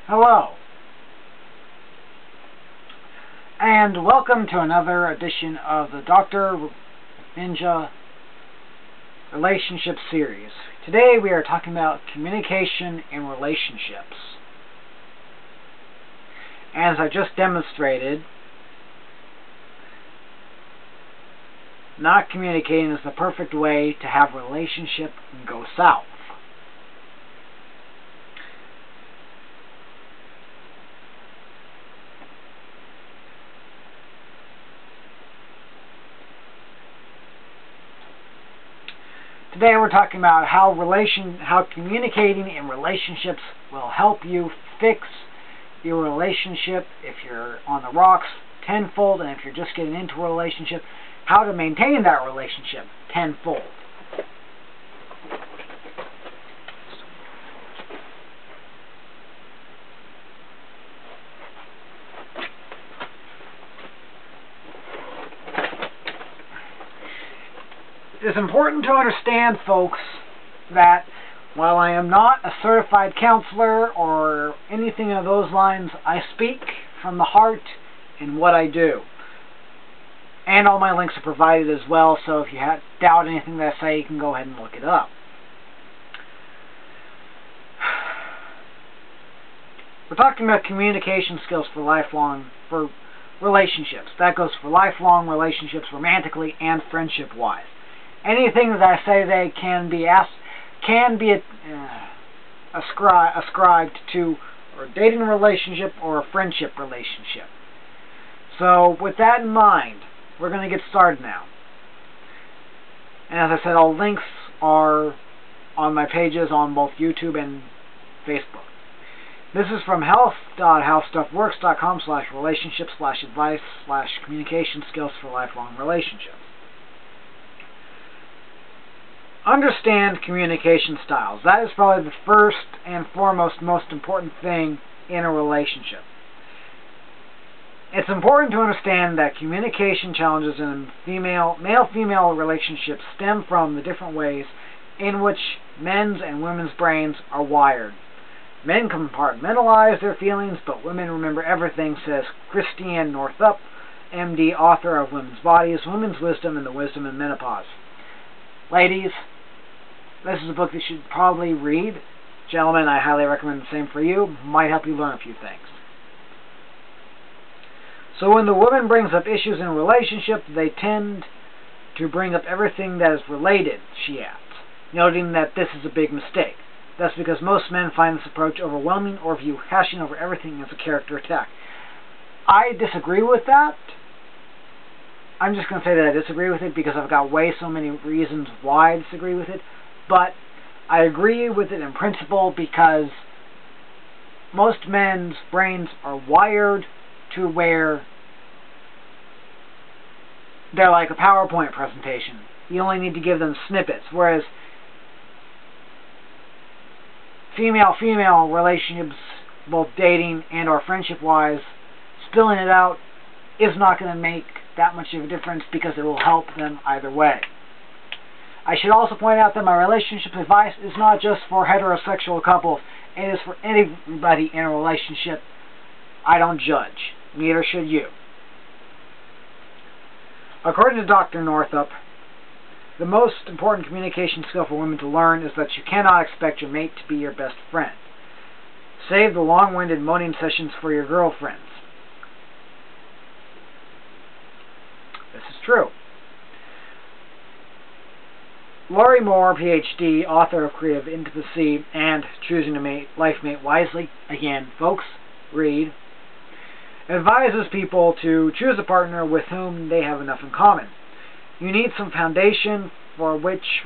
Hello, and welcome to another edition of the Dr. McNinja Relationship Series. Today we are talking about communication in relationships. As I just demonstrated, not communicating is the perfect way to have a relationship go south. Today we're talking about how communicating in relationships will help you fix your relationship if you're on the rocks tenfold, and if you're just getting into a relationship, how to maintain that relationship tenfold. It's important to understand, folks, that while I am not a certified counselor or anything of those lines, I speak from the heart in what I do. And all my links are provided as well, so if you doubt anything that I say, you can go ahead and look it up. We're talking about communication skills for relationships. That goes for lifelong relationships, romantically and friendship-wise. Anything that I say today can be ascribed to a dating relationship or a friendship relationship. So with that in mind, we're going to get started now. And as I said, all links are on my pages on both YouTube and Facebook. This is from health.howstuffworks.com/relationship/advice/communication skills for lifelong relationships. Understand communication styles. That is probably the first and foremost most important thing in a relationship. It's important to understand that communication challenges in male-female relationships stem from the different ways in which men's and women's brains are wired. Men compartmentalize their feelings, but women remember everything, says Christiane Northup, MD, author of Women's Bodies, Women's Wisdom, and the Wisdom in Menopause. Ladies, this is a book that you should probably read. Gentlemen, I highly recommend the same for you. Might help you learn a few things. So when the woman brings up issues in a relationship, they tend to bring up everything that is related, she adds, noting that this is a big mistake. That's because most men find this approach overwhelming or view hashing over everything as a character attack. I disagree with that. I'm just going to say that I disagree with it because I've got so many reasons why I disagree with it. But I agree with it in principle because most men's brains are wired to where they're like a PowerPoint presentation. You only need to give them snippets, whereas female-female relationships, both dating and or friendship-wise, spilling it out is not going to make that much of a difference because it will help them either way. I should also point out that my relationship advice is not just for heterosexual couples. It is for anybody in a relationship. I don't judge. Neither should you. According to Dr. Northup, the most important communication skill for women to learn is that you cannot expect your mate to be your best friend. Save the long-winded moaning sessions for your girlfriends. This is true. Laurie Moore, PhD, author of Creative Intimacy and Choosing a Life Mate Wisely, again, folks, read, advises people to choose a partner with whom they have enough in common. You need some foundation from which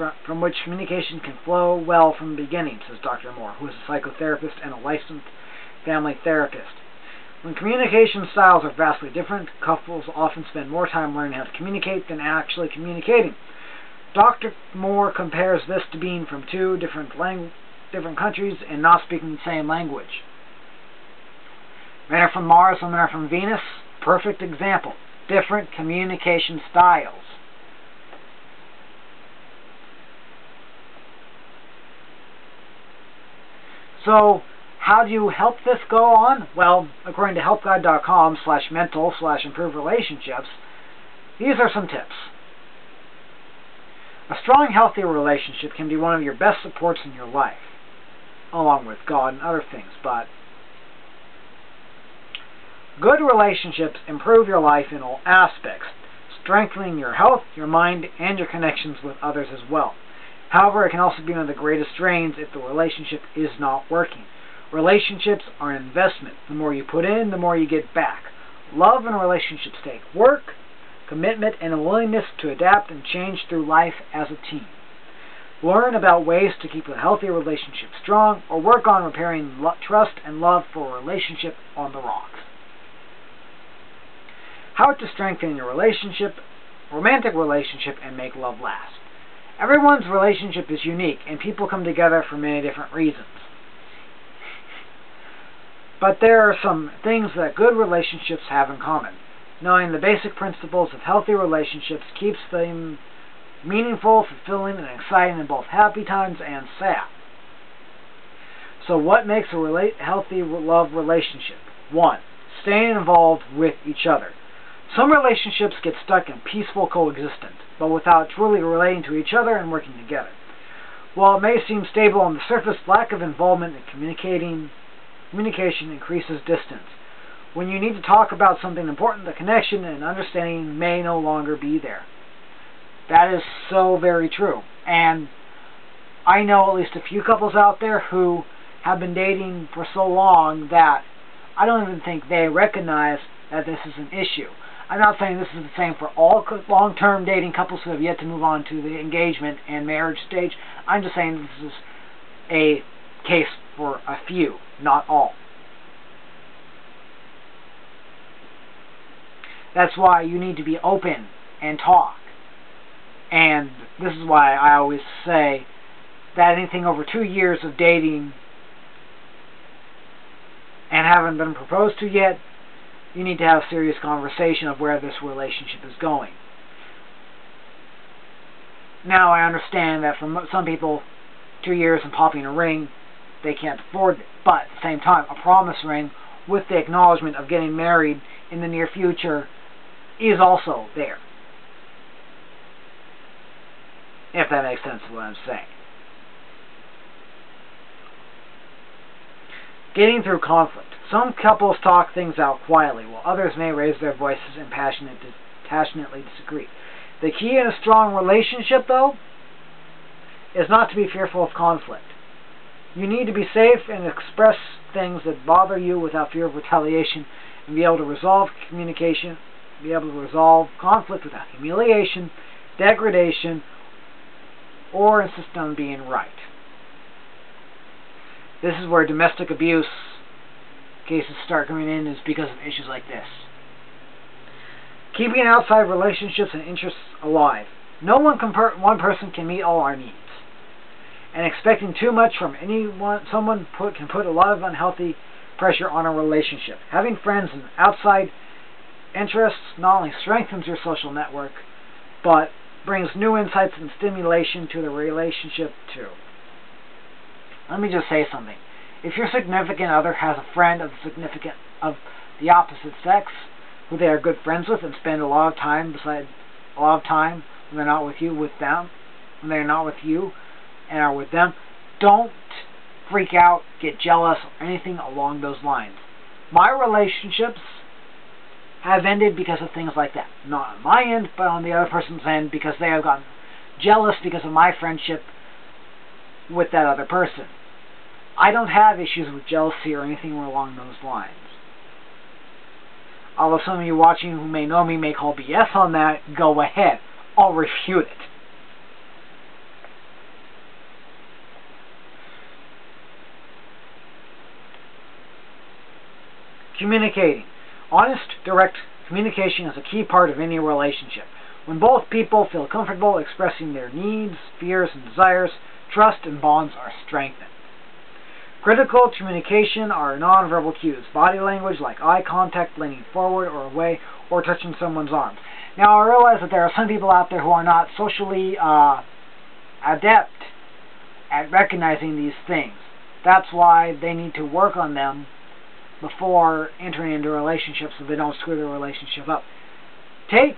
communication can flow well from the beginning, says Dr. Moore, who is a psychotherapist and a licensed family therapist. When communication styles are vastly different, couples often spend more time learning how to communicate than actually communicating. Dr. Moore compares this to being from two different countries and not speaking the same language. Men are from Mars, women are from Venus. Perfect example. Different communication styles. So, How do you help this go on? Well, according to helpguide.com/mental/improve relationships, these are some tips. A strong, healthy relationship can be one of your best supports in your life, along with God and other things, but good relationships improve your life in all aspects, strengthening your health, your mind, and your connections with others as well. However, it can also be one of the greatest drains if the relationship is not working. Relationships are an investment. The more you put in, the more you get back. Love and relationships take work, commitment, and a willingness to adapt and change through life as a team. Learn about ways to keep a healthy relationship strong, or work on repairing trust and love for a relationship on the rocks. How to strengthen your romantic relationship, and make love last. Everyone's relationship is unique, and people come together for many different reasons. But there are some things that good relationships have in common. Knowing the basic principles of healthy relationships keeps them meaningful, fulfilling, and exciting in both happy times and sad. So what makes a healthy love relationship? 1. Staying involved with each other. Some relationships get stuck in peaceful coexistence, but without truly relating to each other and working together. While it may seem stable on the surface, lack of involvement in communication increases distance. When you need to talk about something important, the connection and understanding may no longer be there. That is so very true. And I know at least a few couples out there who have been dating for so long that I don't even think they recognize that this is an issue. I'm not saying this is the same for all long-term dating couples who have yet to move on to the engagement and marriage stage. I'm just saying this is a case for a few, not all. That's why you need to be open and talk. And this is why I always say that anything over 2 years of dating and haven't been proposed to yet, you need to have a serious conversation of where this relationship is going. Now, I understand that for some people, 2 years and popping a ring, they can't afford it. But at the same time, a promise ring with the acknowledgement of getting married in the near future is also there. If that makes sense of what I'm saying. Getting through conflict. Some couples talk things out quietly, while others may raise their voices and passionately disagree. The key in a strong relationship, though, is not to be fearful of conflict. You need to be safe and express things that bother you without fear of retaliation, and be able to resolve conflict without humiliation, degradation, or insist on being right. This is where domestic abuse cases start coming in, is because of issues like this. Keeping outside relationships and interests alive. No one person can meet all our needs. And expecting too much from someone can put a lot of unhealthy pressure on a relationship. Having friends and outside interests not only strengthens your social network, but brings new insights and stimulation to the relationship too. Let me just say something. If your significant other has a friend of the opposite sex who they are good friends with and spend a lot of time when they're not with you when they're not with you and are with them, don't freak out, get jealous, or anything along those lines. My relationships have ended because of things like that. Not on my end, but on the other person's end, because they have gotten jealous because of my friendship with that other person. I don't have issues with jealousy or anything along those lines. Although some of you watching who may know me may call BS on that, go ahead. I'll refute it. Communicating. Honest, direct communication is a key part of any relationship. When both people feel comfortable expressing their needs, fears, and desires, trust and bonds are strengthened. Critical to communication are nonverbal cues, body language like eye contact, leaning forward or away, or touching someone's arms. Now, I realize that there are some people out there who are not socially adept at recognizing these things. That's why they need to work on them before entering into relationships so they don't screw their relationship up. Take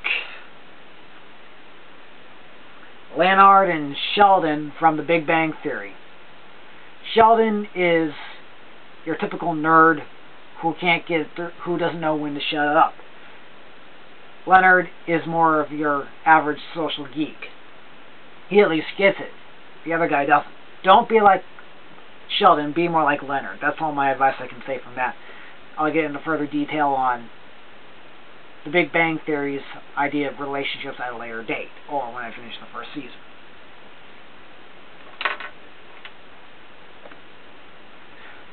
Leonard and Sheldon from The Big Bang Theory. Sheldon is your typical nerd who who doesn't know when to shut up. Leonard is more of your average social geek. He at least gets it. The other guy doesn't. Don't be like Sheldon, be more like Leonard. That's all my advice I can say from that. I'll get into further detail on The Big Bang Theory's idea of relationships at a later date, or when I finish the first season.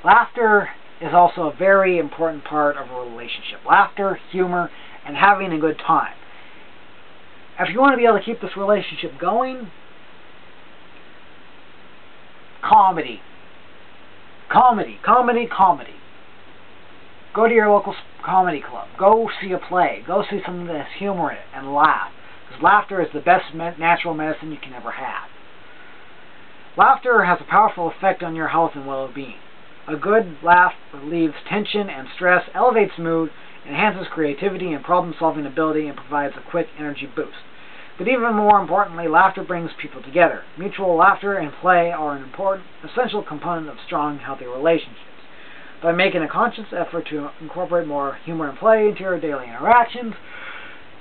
Laughter is also a very important part of a relationship. Laughter, humor, and having a good time. If you want to be able to keep this relationship going, comedy. Comedy. Go to your local comedy club. Go see a play. Go see something that has humor in it and laugh. Because laughter is the best natural medicine you can ever have. Laughter has a powerful effect on your health and well-being. A good laugh relieves tension and stress, elevates mood, enhances creativity and problem-solving ability, and provides a quick energy boost. But even more importantly, laughter brings people together. Mutual laughter and play are an important, essential component of strong, healthy relationships. By making a conscious effort to incorporate more humor and play into your daily interactions,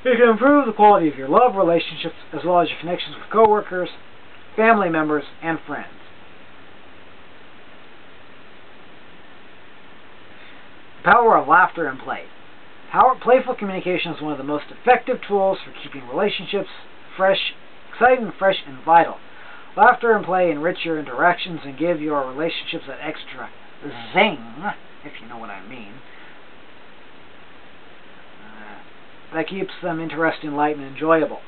you can improve the quality of your love relationships as well as your connections with coworkers, family members, and friends. The power of laughter and play. Playful communication is one of the most effective tools for keeping relationships exciting, fresh, and vital. Laughter and play enrich your interactions and give your relationships that extra zing, if you know what I mean. That keeps them interesting, light, and enjoyable.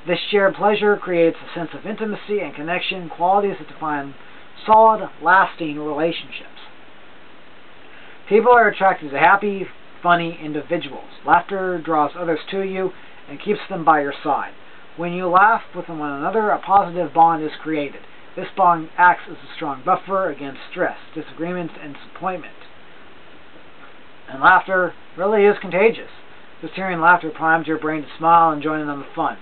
This shared pleasure creates a sense of intimacy and connection, qualities that define solid, lasting relationships. People are attracted to happy, funny individuals. Laughter draws others to you and keeps them by your side. When you laugh with one another, a positive bond is created. This bond acts as a strong buffer against stress, disagreement, and disappointment. And laughter really is contagious. Just hearing laughter primes your brain to smile and join in on the fun.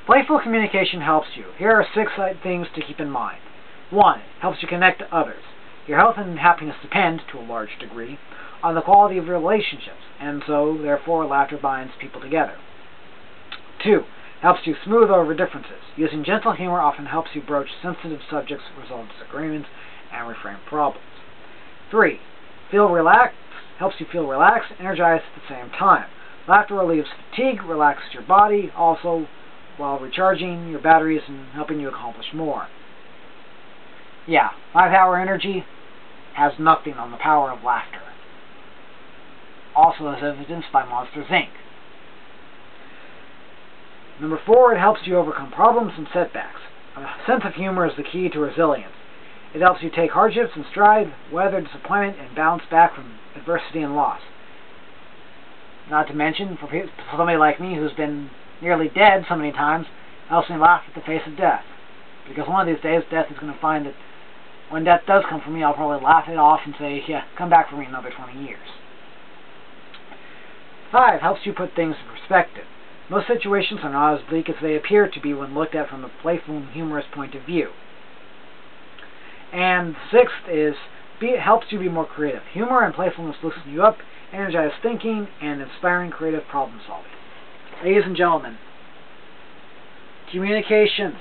Playful communication helps you. Here are 6 things to keep in mind. 1. It helps you connect to others. Your health and happiness depend, to a large degree, on the quality of your relationships, and so, therefore, laughter binds people together. 2. Helps you smooth over differences. Using gentle humor often helps you broach sensitive subjects, resolve disagreements, and reframe problems. 3. Helps you feel relaxed, energized at the same time. Laughter relieves fatigue, relaxes your body, also while recharging your batteries and helping you accomplish more. Yeah, 5-hour energy has nothing on the power of laughter. Also as evidenced by Monsters, Inc. Number 4, it helps you overcome problems and setbacks. A sense of humor is the key to resilience. It helps you take hardships in stride, weather disappointment, and bounce back from adversity and loss. Not to mention, for somebody like me who's been nearly dead so many times, it helps me laugh at the face of death. Because one of these days, death is going to find that when death does come for me, I'll probably laugh it off and say, yeah, come back for me in another 20 years. 5, helps you put things in perspective. Most situations are not as bleak as they appear to be when looked at from a playful and humorous point of view. And 6th is, it helps you be more creative. Humor and playfulness loosen you up, energize thinking, and inspiring creative problem solving. Ladies and gentlemen, communication,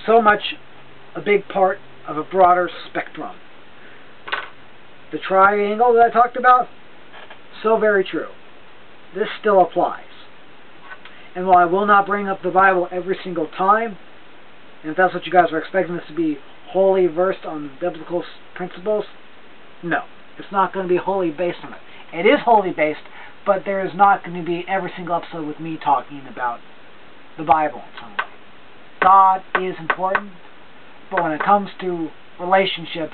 so much a big part of a broader spectrum. The triangle that I talked about, so very true. This still applies. And while I will not bring up the Bible every single time, and if that's what you guys are expecting this to be wholly versed on biblical principles, no. It's not going to be wholly based on it. It is wholly based, but there is not going to be every single episode with me talking about the Bible in some way. God is important, but when it comes to relationships,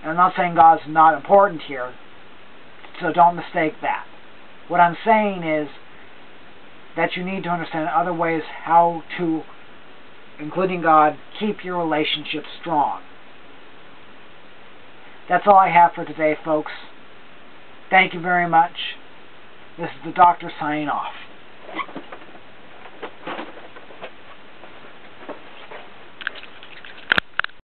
and I'm not saying God's not important here, so don't mistake that. What I'm saying is, that you need to understand other ways how to, including God, keep your relationship strong. That's all I have for today, folks. Thank you very much. This is the Doctor signing off.